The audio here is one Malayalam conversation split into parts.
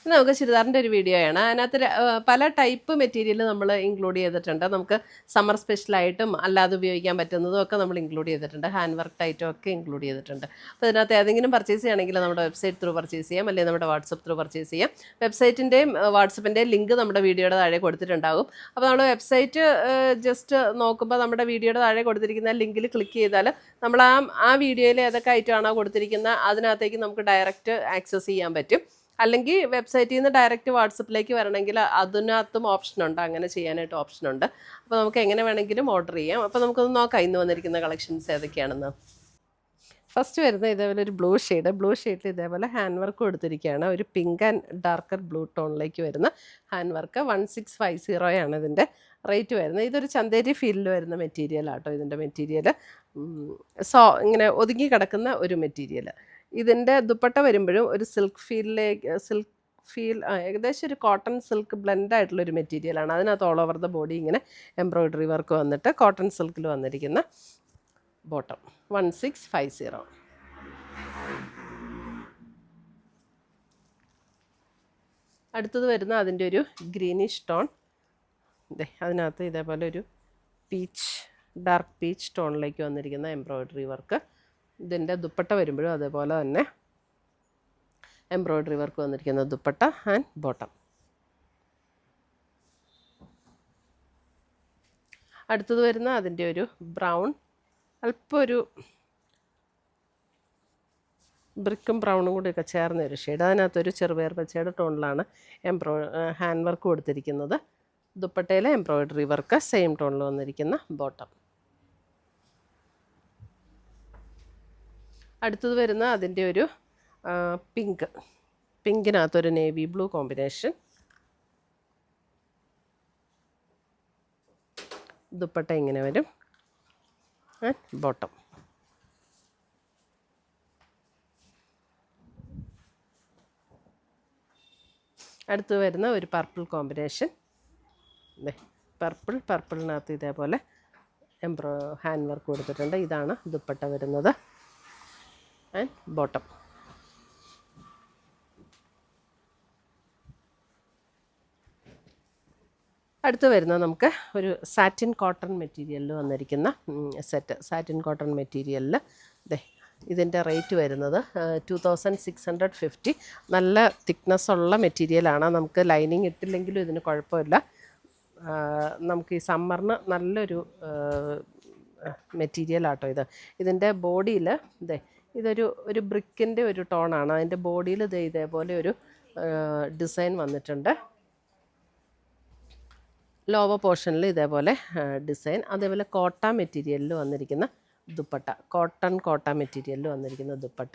ഇത് നമുക്ക് ചുരിദാറിൻ്റെ ഒരു വീഡിയോ ആണ്. അതിനകത്ത് പല ടൈപ്പ് മെറ്റീരിയൽ നമ്മൾ ഇൻക്ലൂഡ് ചെയ്തിട്ടുണ്ട്. നമുക്ക് സമ്മർ സ്പെഷ്യലായിട്ടും അല്ലാതെ ഉപയോഗിക്കാൻ പറ്റുന്നതും ഒക്കെ നമ്മൾ ഇൻക്ലൂഡ് ചെയ്തിട്ടുണ്ട്. ഹാൻഡ് വർക്ക് ടൈറ്റും ഒക്കെ ഇൻക്ലൂഡ് ചെയ്തിട്ടുണ്ട്. അപ്പോൾ ഇതിനകത്ത് ഏതെങ്കിലും പർച്ചേസ് ചെയ്യണമെങ്കിൽ നമ്മുടെ വെബ്സൈറ്റ് ത്രൂ പർച്ചേസ് ചെയ്യാം, അല്ലെങ്കിൽ നമ്മുടെ വാട്സപ്പ് ത്രൂ പർച്ചേസ് ചെയ്യാം. വെബ്സൈറ്റിൻ്റെയും വാട്സപ്പിൻ്റെയും ലിങ്ക് നമ്മുടെ വീഡിയോയുടെ താഴെ കൊടുത്തിട്ടുണ്ടാകും. അപ്പോൾ നമ്മൾ വെബ്സൈറ്റ് ജസ്റ്റ് നോക്കുമ്പോൾ നമ്മുടെ വീഡിയോയുടെ താഴെ കൊടുത്തിരിക്കുന്ന ലിങ്കിൽ ക്ലിക്ക് ചെയ്താൽ നമ്മൾ ആ വീഡിയോയിൽ ഏതൊക്കെ ഐറ്റമാണോ കൊടുത്തിരിക്കുന്നത് അതിനകത്തേക്ക് നമുക്ക് ഡയറക്റ്റ് ആക്സസ് ചെയ്യാൻ പറ്റും. അല്ലെങ്കിൽ വെബ്സൈറ്റിൽ നിന്ന് ഡയറക്റ്റ് വാട്സപ്പിലേക്ക് വരണമെങ്കിൽ അതിനകത്തും ഓപ്ഷനുണ്ട്, അങ്ങനെ ചെയ്യാനായിട്ട് ഓപ്ഷനുണ്ട്. അപ്പോൾ നമുക്ക് എങ്ങനെ വേണമെങ്കിലും ഓർഡർ ചെയ്യാം. അപ്പോൾ നമുക്കൊന്ന് നോക്കാം ഇന്ന് വന്നിരിക്കുന്ന കളക്ഷൻസ് ഏതൊക്കെയാണെന്ന്. ഫസ്റ്റ് വരുന്നത് ഇതേപോലെ ഒരു ബ്ലൂ ഷെയ്ഡിൽ ഇതേപോലെ ഹാൻഡ് വർക്ക് കൊടുത്തിരിക്കുകയാണ്. ഒരു പിങ്ക് ആൻഡ് ഡാർക്കർ ബ്ലൂ ടോണിലേക്ക് വരുന്ന ഹാൻഡ് വർക്ക്. 1650 ആണ് ഇതിൻ്റെ റേറ്റ് വരുന്നത്. ഇതൊരു ചന്തേരി ഫീൽഡിൽ വരുന്ന മെറ്റീരിയൽ ആട്ടോ. ഇതിൻ്റെ മെറ്റീരിയൽ ഇങ്ങനെ ഒതുങ്ങി കിടക്കുന്ന ഒരു മെറ്റീരിയൽ. ഇതിൻ്റെ ദുപ്പട്ട വരുമ്പോഴും ഒരു സിൽക്ക് ഫീൽ ഏകദേശം ഒരു കോട്ടൺ സിൽക്ക് ബ്ലെൻഡ് ആയിട്ടുള്ളൊരു മെറ്റീരിയലാണ്. അതിനകത്ത് ഓൾ ഓവർ ദ ബോഡി ഇങ്ങനെ എംബ്രോയ്ഡറി വർക്ക് വന്നിട്ട് കോട്ടൺ സിൽക്കിൽ വന്നിരിക്കുന്ന ബോട്ടം. 1650. അടുത്തത് വരുന്ന അതിൻ്റെ ഒരു ഗ്രീനിഷ് ടോൺ. അതിനകത്ത് ഇതേപോലെ ഒരു ഡാർക്ക് പീച്ച് ടോണിലേക്ക് വന്നിരിക്കുന്ന എംബ്രോയ്ഡറി വർക്ക്. ഇതിൻ്റെ ദുപ്പട്ട വരുമ്പോഴും അതേപോലെ തന്നെ എംബ്രോയ്ഡറി വർക്ക് വന്നിരിക്കുന്ന ദുപ്പട്ട ആൻഡ് ബോട്ടം. അടുത്തത് വരുന്ന അതിൻ്റെ ഒരു ബ്രൗൺ, അല്പം ഒരു ബ്രിക്കും ബ്രൗണും കൂടിയൊക്കെ ചേർന്ന ഒരു ഷെയ്ഡ്. അതിനകത്തൊരു ചെറുപയർ പച്ചയുടെ ടോണിലാണ് ഹാൻഡ് വർക്ക് കൊടുത്തിരിക്കുന്നത്. ദുപ്പട്ടയിലെ എംബ്രോയ്ഡറി വർക്ക് സെയിം ടോണിൽ വന്നിരിക്കുന്ന ബോട്ടം. അടുത്തത് വരുന്ന അതിൻ്റെ ഒരു പിങ്കിനകത്തൊരു നേവി ബ്ലൂ കോമ്പിനേഷൻ. ദുപ്പട്ട ഇങ്ങനെ വരും ആൻഡ് ബോട്ടം. അടുത്ത് വരുന്ന ഒരു പർപ്പിൾ കോമ്പിനേഷൻ. പർപ്പിളിനകത്ത് ഇതേപോലെ ഹാൻഡ് വർക്ക് കൊടുത്തിട്ടുണ്ട്. ഇതാണ് ദുപ്പട്ട വരുന്നത് ആൻഡ് ബോട്ടം. അടുത്ത് വരുന്നത് നമുക്ക് ഒരു സാറ്റിൻ കോട്ടൺ മെറ്റീരിയലിൽ വന്നിരിക്കുന്ന സെറ്റ്. സാറ്റിൻ കോട്ടൺ മെറ്റീരിയലിൽ ഇതിൻ്റെ റേറ്റ് വരുന്നത് 2650. നല്ല തിക്നെസ് ഉള്ള മെറ്റീരിയലാണ്. നമുക്ക് ലൈനിങ് ഇട്ടില്ലെങ്കിലും ഇതിന് കുഴപ്പമില്ല. നമുക്ക് ഈ സമ്മറിന് നല്ലൊരു മെറ്റീരിയലാട്ടോ ഇത്. ഇതിൻ്റെ ബോഡിയിൽ ഇതൊരു ബ്രിക്കിൻ്റെ ഒരു ടോണാണ്. അതിൻ്റെ ബോഡിയിൽ ഇതേപോലെ ഒരു ഡിസൈൻ വന്നിട്ടുണ്ട്. ലോവർ പോർഷനിൽ ഇതേപോലെ ഡിസൈൻ. അതേപോലെ കോട്ട മെറ്റീരിയലിൽ വന്നിരിക്കുന്ന ദുപ്പട്ട. കോട്ട മെറ്റീരിയലിൽ വന്നിരിക്കുന്ന ദുപ്പട്ട.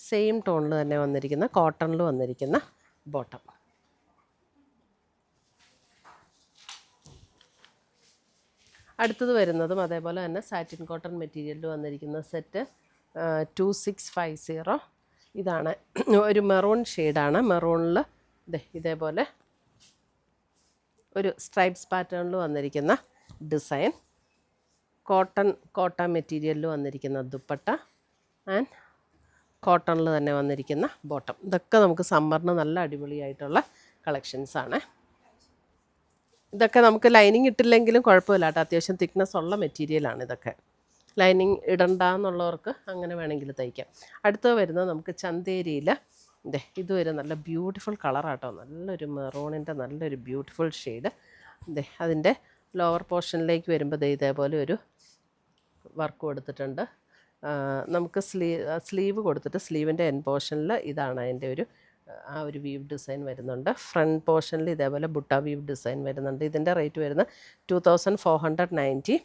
സെയിം ടോണിൽ തന്നെ വന്നിരിക്കുന്ന കോട്ടണിൽ വന്നിരിക്കുന്ന ബോട്ടം. അടുത്തത് വരുന്നതും അതേപോലെ തന്നെ സാറ്റിൻ കോട്ടൺ മെറ്റീരിയലിൽ വന്നിരിക്കുന്ന സെറ്റ് 2650. ഇതാണ് ഒരു മെറൂൺ ഷെയ്ഡാണ്. മെറൂണിൽ ഇതേപോലെ ഒരു സ്ട്രൈപ്സ് പാറ്റേണിൽ വന്നിരിക്കുന്ന ഡിസൈൻ. കോട്ടൺ മെറ്റീരിയലിൽ വന്നിരിക്കുന്ന ദുപ്പട്ട ആൻഡ് കോട്ടണിൽ തന്നെ വന്നിരിക്കുന്ന ബോട്ടം. ഇതൊക്കെ നമുക്ക് സമ്മറിന് നല്ല അടിപൊളിയായിട്ടുള്ള കളക്ഷൻസാണ്. ഇതൊക്കെ നമുക്ക് ലൈനിങ് ഇട്ടില്ലെങ്കിലും കുഴപ്പമില്ല കേട്ടോ. അത്യാവശ്യം തിക്നെസ് ഉള്ള മെറ്റീരിയലാണ് ഇതൊക്കെ. ലൈനിങ് ഇടണ്ടെന്നുള്ളവർക്ക് അങ്ങനെ വേണമെങ്കിൽ തയ്ക്കാം. അടുത്തത് വരുന്നത് നമുക്ക് ചന്തേരിയിൽ ഇതൊരു നല്ല ബ്യൂട്ടിഫുൾ കളറാട്ടോ. നല്ലൊരു മെറൂണിൻ്റെ നല്ലൊരു ബ്യൂട്ടിഫുൾ ഷെയ്ഡ്. അതിൻ്റെ ലോവർ പോർഷനിലേക്ക് വരുമ്പോൾ ഇതേപോലെ ഒരു വർക്ക് കൊടുത്തിട്ടുണ്ട്. നമുക്ക് സ്ലീവ് കൊടുത്തിട്ട് സ്ലീവിൻ്റെ എൻ പോർഷനിൽ ഇതാണ് അതിൻ്റെ ഒരു വീവ് ഡിസൈൻ വരുന്നുണ്ട്. ഫ്രണ്ട് പോർഷനിൽ ഇതേപോലെ ബുട്ട വീവ് ഡിസൈൻ വരുന്നുണ്ട്. ഇതിൻ്റെ റേറ്റ് വരുന്നത് 2490.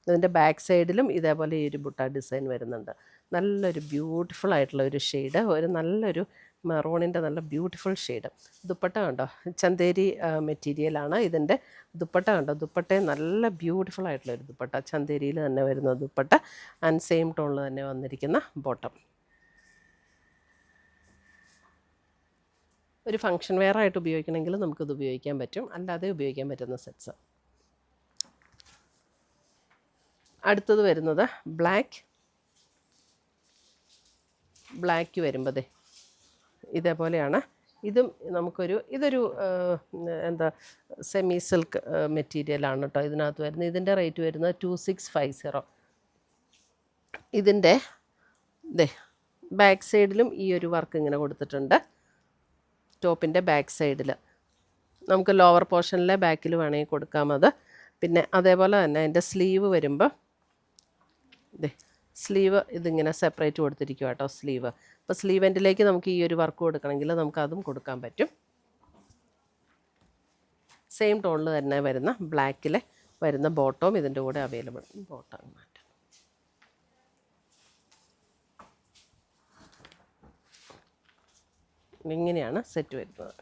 ഇതിൻ്റെ ബാക്ക് സൈഡിലും ഇതേപോലെ ഈ ഒരു ബുട്ട ഡിസൈൻ വരുന്നുണ്ട്. നല്ലൊരു ബ്യൂട്ടിഫുൾ ആയിട്ടുള്ള ഒരു ഷെയ്ഡ്. നല്ലൊരു മെറൂണിൻ്റെ നല്ല ബ്യൂട്ടിഫുൾ ഷെയ്ഡ്. ദുപ്പട്ട കണ്ടോ, ചന്തേരി മെറ്റീരിയലാണ്. ഇതിൻ്റെ ദുപ്പട്ട കണ്ടോ, ദുപ്പട്ടയും നല്ല ബ്യൂട്ടിഫുൾ ആയിട്ടുള്ളൊരു ദുപ്പട്ട. ചന്തേരിയിൽ തന്നെ വരുന്ന ദുപ്പട്ട ആൻഡ് സെയിം ടോണിൽ തന്നെ വന്നിരിക്കുന്ന ബോട്ടം. ഒരു ഫങ്ഷൻ വെയർ ആയിട്ട് ഉപയോഗിക്കണമെങ്കിൽ നമുക്കിത് ഉപയോഗിക്കാൻ പറ്റും, അല്ലാതെ ഉപയോഗിക്കാൻ പറ്റുന്ന സെറ്റ്സ്. അടുത്തത് വരുന്നത് ബ്ലാക്ക് വരുമ്പോൾ ഇതേപോലെയാണ് ഇതും ഇതൊരു എന്താ സെമി സിൽക്ക് മെറ്റീരിയലാണ് കേട്ടോ ഇതിനകത്ത് വരുന്നത്. ഇതിൻ്റെ റേറ്റ് വരുന്നത് 2650. ഇതിൻ്റെ ബാക്ക് സൈഡിലും ഈ ഒരു വർക്ക് ഇങ്ങനെ കൊടുത്തിട്ടുണ്ട്. ടോപ്പിൻ്റെ ബാക്ക് സൈഡിൽ നമുക്ക് ലോവർ പോർഷനിലെ ബാക്കിൽ വേണമെങ്കിൽ കൊടുക്കാം അത്. പിന്നെ അതേപോലെ തന്നെ അതിൻ്റെ സ്ലീവ് വരുമ്പോൾ സ്ലീവ് ഇതിങ്ങനെ സെപ്പറേറ്റ് കൊടുത്തിരിക്കുക കേട്ടോ സ്ലീവ്. അപ്പോൾ സ്ലീവ് എൻഡിലേക്ക് നമുക്ക് ഈ ഒരു വർക്ക് കൊടുക്കണമെങ്കിൽ നമുക്കതും കൊടുക്കാൻ പറ്റും. സെയിം ടോണിൽ തന്നെ വരുന്ന ബ്ലാക്കിൽ വരുന്ന ബോട്ടവും ഇതിൻ്റെ കൂടെ അവൈലബിൾ. ബോട്ടം മാറ്റാം. ഇങ്ങനെയാണ് സെറ്റ് വരുന്നത്.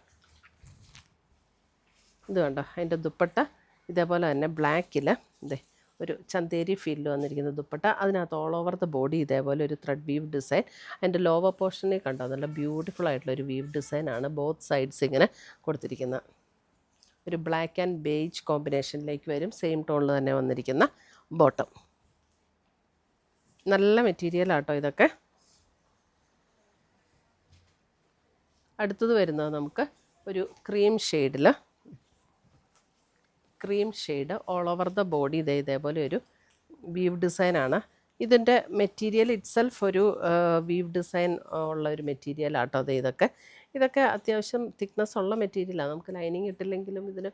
ഇത് കണ്ടോ അതിൻ്റെ ദുപ്പട്ട ഇതേപോലെ തന്നെ ബ്ലാക്കിൽ ഒരു ചന്തേരി ഫീൽഡ് വന്നിരിക്കുന്ന ദുപ്പട്ട. അതിനകത്ത് ഓൾ ഓവർ ദ ബോഡി ഇതേപോലെ ഒരു ത്രെഡ് വീവ് ഡിസൈൻ. അതിൻ്റെ ലോവർ പോർഷനിൽ കണ്ടോ നല്ല ബ്യൂട്ടിഫുൾ ആയിട്ടുള്ളൊരു വീവ് ഡിസൈനാണ് ബോത്ത് സൈഡ്സ് ഇങ്ങനെ കൊടുത്തിരിക്കുന്നത്. ഒരു ബ്ലാക്ക് ആൻഡ് ബേജ് കോമ്പിനേഷനിലേക്ക് വരും. സെയിം ടോണിൽ തന്നെ വന്നിരിക്കുന്ന ബോട്ടം. നല്ല മെറ്റീരിയലാട്ടോ ഇതൊക്കെ. അടുത്തത് വരുന്നത് നമുക്ക് ഒരു cream shade all over the body ഇതേപോലെ ഒരു വീവ് ഡിസൈനാണ്. ഇതിൻ്റെ മെറ്റീരിയൽ ഇറ്റ്സെൽഫ് ഒരു വീവ് ഡിസൈൻ ഉള്ള ഒരു മെറ്റീരിയലാട്ടോ ഇതൊക്കെ അത്യാവശ്യം തിക്നെസ് ഉള്ള മെറ്റീരിയലാണ്. നമുക്ക് ലൈനിങ് ഇട്ടില്ലെങ്കിലും ഇതിന്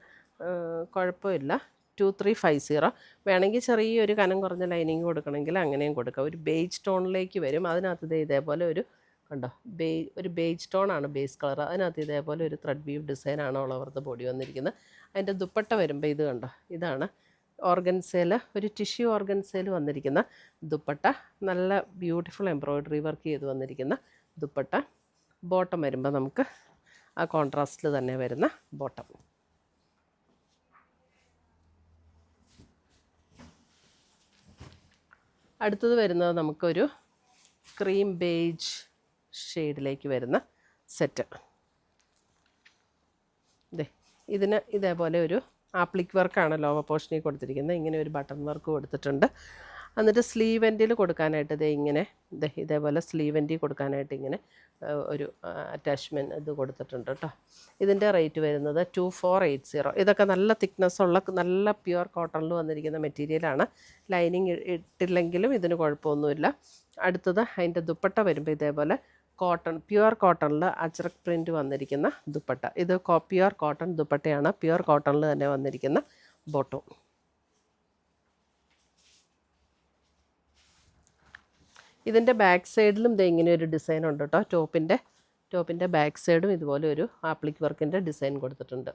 കുഴപ്പമില്ല. 2350. വേണമെങ്കിൽ ചെറിയൊരു കനം കുറഞ്ഞ ലൈനിങ് കൊടുക്കണമെങ്കിൽ അങ്ങനെയും കൊടുക്കാം. ഒരു ബേജ് ടോണിലേക്ക് വരും. അതിനകത്ത് ഇതേപോലെ ഒരു കണ്ടോ ഒരു ബേജ് ടോണാണ് ബേസ് കളർ. അതിനകത്ത് ഇതേപോലെ ഒരു ത്രെഡ് വീവ് ഡിസൈനാണ് ഓൾ ഓവർ ദ ബോഡി വന്നിരിക്കുന്നത്. അതിൻ്റെ ദുപ്പട്ട വരുമ്പോൾ ഇത് കണ്ടോ ഇതാണ് ഓർഗൻസയിൽ ഒരു ടിഷ്യൂ ഓർഗൻസയിൽ വന്നിരിക്കുന്ന ദുപ്പട്ട. നല്ല ബ്യൂട്ടിഫുൾ എംബ്രോയ്ഡറി വർക്ക് ചെയ്ത് വന്നിരിക്കുന്ന ദുപ്പട്ട. ബോട്ടം വരുമ്പോൾ നമുക്ക് ആ കോൺട്രാസ്റ്റിൽ തന്നെ വരുന്ന ബോട്ടം. അടുത്തത് വരുന്നത് നമുക്കൊരു ക്രീം ബേജ് ഷെയ്ഡിലേക്ക് വരുന്ന സെറ്റ്. ഇതിന് ഇതേപോലെ ഒരു ആപ്ലിക് വർക്കാണ് ലോവർ പോർഷനിൽ കൊടുത്തിരിക്കുന്നത്. ഇങ്ങനെ ഒരു ബട്ടൺ വർക്ക് കൊടുത്തിട്ടുണ്ട്. എന്നിട്ട് സ്ലീവ് എൻഡിൽ കൊടുക്കാനായിട്ട് ഇതേപോലെ സ്ലീവ് എൻഡിൽ കൊടുക്കാനായിട്ട് ഇങ്ങനെ ഒരു അറ്റാച്ച്മെൻറ്റ് ഇത് കൊടുത്തിട്ടുണ്ട് കേട്ടോ. ഇതിൻ്റെ റേറ്റ് വരുന്നത് 2480. ഇതൊക്കെ നല്ല തിക്നെസ് ഉള്ള നല്ല പ്യുവർ കോട്ടണിൽ വന്നിരിക്കുന്ന മെറ്റീരിയലാണ്. ലൈനിങ് ഇട്ടില്ലെങ്കിലും ഇതിന് കുഴപ്പമൊന്നുമില്ല. അടുത്തത് അതിൻ്റെ ദുപ്പട്ട വരുമ്പോൾ ഇതേപോലെ പ്യുവർ കോട്ടണിൽ അജ്രക് പ്രിൻറ്റ് വന്നിരിക്കുന്ന ദുപ്പട്ട. ഇത് പ്യുവർ കോട്ടൺ ദുപ്പട്ടയാണ്. പ്യുവർ കോട്ടണിൽ തന്നെ വന്നിരിക്കുന്ന ബോട്ടം. ഇതിൻ്റെ ബാക്ക് സൈഡിലും ഇങ്ങനെ ഒരു ഡിസൈൻ ഉണ്ട് കേട്ടോ. ടോപ്പിൻ്റെ ബാക്ക് സൈഡും ഇതുപോലെ ഒരു ആപ്ലിക് വർക്കിൻ്റെ ഡിസൈൻ കൊടുത്തിട്ടുണ്ട്.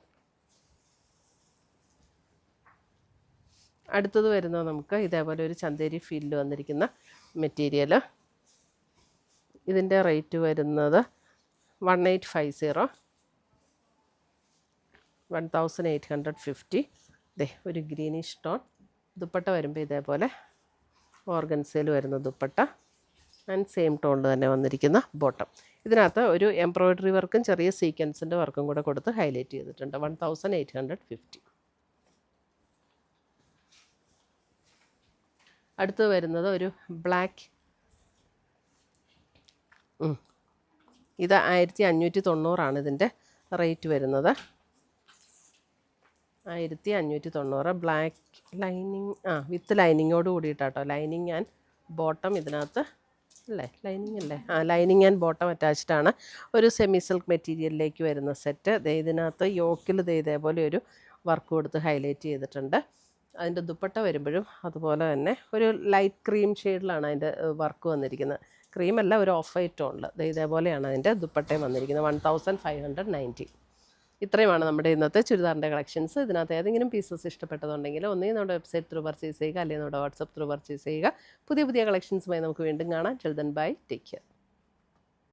അടുത്തത് വരുന്നത് നമുക്ക് ഇതേപോലെ ഒരു ചന്തേരി ഫീൽഡ് വന്നിരിക്കുന്ന മെറ്റീരിയൽ. ഇതിൻ്റെ റേറ്റ് വരുന്നത് 1850. 1850. ഒരു ഗ്രീനിഷ് ടോൺ. ദുപ്പട്ട വരുമ്പോൾ ഇതേപോലെ ഓർഗൻസയിൽ വരുന്ന ദുപ്പട്ട ആൻഡ് സെയിം ടോണിൽ തന്നെ വന്നിരിക്കുന്ന ബോട്ടം. ഇതിനകത്ത് ഒരു എംബ്രോയ്ഡറി വർക്കും ചെറിയ സീക്വൻസിൻ്റെ വർക്കും കൂടെ കൊടുത്ത് ഹൈലൈറ്റ് ചെയ്തിട്ടുണ്ട്. 1850. അടുത്ത് വരുന്നത് ഒരു ബ്ലാക്ക്. ഇത് 1590 ഇതിൻ്റെ റേറ്റ് വരുന്നത്. 1590. ബ്ലാക്ക് ലൈനിങ് വിത്ത് ലൈനിങ്ങോട് കൂടിയിട്ടാട്ടോ. ലൈനിങ് ആൻഡ് ബോട്ടം ഇതിനകത്ത് ലൈനിങ് അല്ലേ? ലൈനിങ് ആൻഡ് ബോട്ടം അറ്റാച്ച്ഡ് ആണ്. ഒരു സെമി സിൽക്ക് മെറ്റീരിയലിലേക്ക് വരുന്ന സെറ്റ്. ഇതിനകത്ത് യോക്കിൽ ഇതേപോലെ ഒരു വർക്ക് കൊടുത്ത് ഹൈലൈറ്റ് ചെയ്തിട്ടുണ്ട്. അതിൻ്റെ ദുപ്പട്ട വരുമ്പോഴും അതുപോലെ തന്നെ ഒരു ലൈറ്റ് ക്രീം ഷെയ്ഡിലാണ് അതിൻ്റെ വർക്ക് വന്നിരിക്കുന്നത്. ക്രീമല്ല, ഒരു ഓഫ് വൈറ്റ് ടോണിൽ ഇതേപോലെയാണ് അതിൻ്റെ ദുപ്പട്ടയും വന്നിരിക്കുന്നത്. 1590. ഇത്രയുമാണ് നമ്മുടെ ഇന്നത്തെ ചുരിദാറിൻ്റെ കളക്ഷൻസ്. ഇതിനകത്ത് ഏതെങ്കിലും പീസസ് ഇഷ്ടപ്പെട്ടതുണ്ടെങ്കിൽ ഒന്നുകിൽ നമ്മുടെ വെബ്സൈറ്റ് ത്രൂ പർച്ചേസ് ചെയ്യുക, അല്ലെങ്കിൽ നമ്മുടെ വാട്സപ്പ് ത്രൂ പർച്ചേസ് ചെയ്യുക. പുതിയ കളക്ഷൻസുമായി നമുക്ക് വീണ്ടും കാണാം. Till then bye, take care.